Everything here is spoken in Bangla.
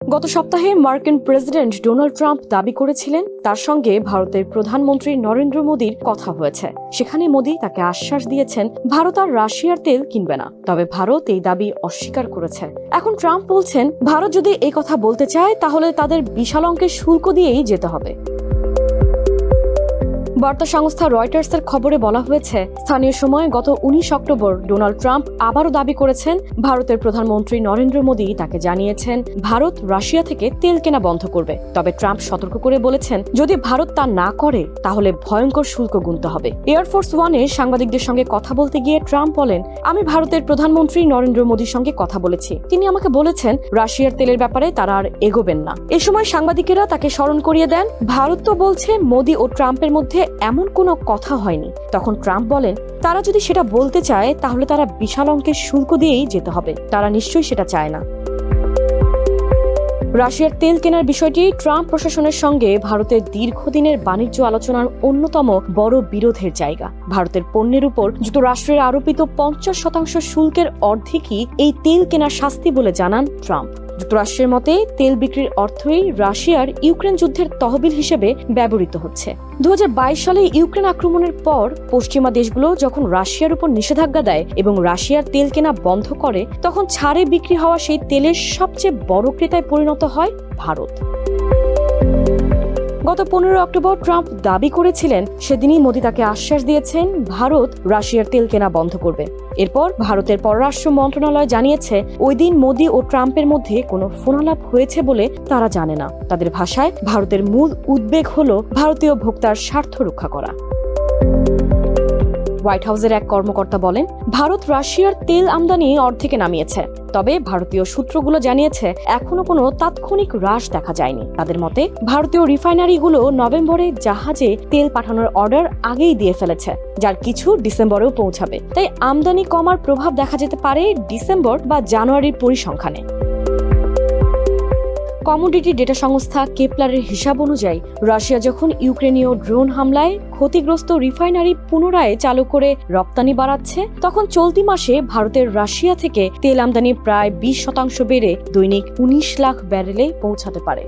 গত সপ্তাহে মার্কিন প্রেসিডেন্ট ডোনাল্ড ট্রাম্প দাবি করেছিলেন তার সঙ্গে ভারতের প্রধানমন্ত্রী নরেন্দ্র মোদীর কথা হয়েছে। সেখানে মোদী তাকে আশ্বাস দিয়েছেন ভারত আর রাশিয়ার তেল কিনবে না। তবে ভারত এই দাবি অস্বীকার করেছে। এখন ট্রাম্প বলছেন ভারত যদি এই কথা বলতে চায় তাহলে তাদের বিশাল অঙ্কের শুল্ক দিয়েই যেতে হবে। বার্তা সংস্থা রয়টার্সের খবরে বলা হয়েছে, স্থানীয় সময় গত 19 অক্টোবর ডোনাল্ড ট্রাম্প আবারও দাবি করেছেন ভারতের প্রধানমন্ত্রী নরেন্দ্র মোদী তাকে জানিয়েছেন ভারত রাশিয়া থেকে তেল কেনা বন্ধ করবে। তবে ট্রাম্প সতর্ক করে বলেছেন যদি ভারত তা না করে তাহলে ভয়ঙ্কর শুল্ক গুনতে হবে। এয়ারফোর্স ওয়ানে সাংবাদিকদের সঙ্গে কথা বলতে গিয়ে ট্রাম্প বলেন, আমি ভারতের প্রধানমন্ত্রী নরেন্দ্র মোদীর সঙ্গে কথা বলেছি। তিনি আমাকে বলেছেন রাশিয়ার তেলের ব্যাপারে তারা আর এগোবেন না। এ সময় সাংবাদিকেরা তাকে স্মরণ করিয়ে দেন ভারত তো বলছে মোদী ও ট্রাম্পের মধ্যে এমন কোনো কথা হয়নি। তখন ট্রাম্প বলেন তারা যদি সেটা বলতে চায় তাহলে তারা বিশাল অঙ্কের শুল্ক দিয়েই যেতে হবে। তারা নিশ্চয়ই সেটা চায় না। রাশিয়ার তেল কেনার বিষয়টি ট্রাম্প প্রশাসনের সঙ্গে ভারতের দীর্ঘদিনের বাণিজ্য আলোচনার অন্যতম বড় বিরোধের জায়গা। ভারতের পণ্যের উপর যুক্তরাষ্ট্রের আরোপিত 50% শুল্কের অর্ধেকই এই তেল কেনার শাস্তি বলে জানান ট্রাম্প। যুক্তরাষ্ট্রের মতে তেল বিক্রির অর্থই রাশিয়ার ইউক্রেন যুদ্ধের তহবিল হিসেবে ব্যবহৃত হচ্ছে। 2022 সালে ইউক্রেন আক্রমণের পর পশ্চিমা দেশগুলো যখন রাশিয়ার উপর নিষেধাজ্ঞা দেয় এবং রাশিয়ার তেল কেনা বন্ধ করে, তখন ছাড়ে বিক্রি হওয়া সেই তেলের সবচেয়ে বড় ক্রেতায় পরিণত হয় ভারত। গত 15 অক্টোবর ট্রাম্প দাবি করেছিলেন সেদিনই মোদী তাকে আশ্বাস দিয়েছেন ভারত রাশিয়ার তেল কেনা বন্ধ করবে। এরপর ভারতের পররাষ্ট্র মন্ত্রণালয় জানিয়েছে ওই দিন মোদী ও ট্রাম্পের মধ্যে কোনো ফোনালাপ হয়েছে বলে তারা জানে না। তাদের ভাষায় ভারতের মূল উদ্বেগ হলো ভারতীয় ভোক্তার স্বার্থ রক্ষা করা। হোয়াইট হাউসের এক কর্মকর্তা বলেন ভারত রাশিয়ার তেল আমদানি অর্ধেকে নামিয়েছে। তবে ভারতীয় সূত্রগুলো জানিয়েছে এখনো কোনো তাৎক্ষণিক হ্রাস দেখা যায়নি। তাদের মতে ভারতীয় রিফাইনারিগুলো নভেম্বরে জাহাজে তেল পাঠানোর অর্ডার আগেই দিয়ে ফেলেছে, যার কিছু ডিসেম্বরেও পৌঁছাবে। তাই আমদানি কমার প্রভাব দেখা যেতে পারে ডিসেম্বর বা জানুয়ারির পরিসংখ্যানে। কমোডিটি ডেটা সংস্থা কেপলারের হিসাব অনুযায়ী রাশিয়া যখন ইউক্রেনীয় ড্রোন হামলায় ক্ষতিগ্রস্ত রিফাইনারি পুনরায় চালু করে রপ্তানি বাড়াচ্ছে, তখন চলতি মাসে ভারতের রাশিয়া থেকে তেল আমদানি প্রায় 20% বেড়ে দৈনিক 19 লাখ ব্যারেলে পৌঁছাতে পারে।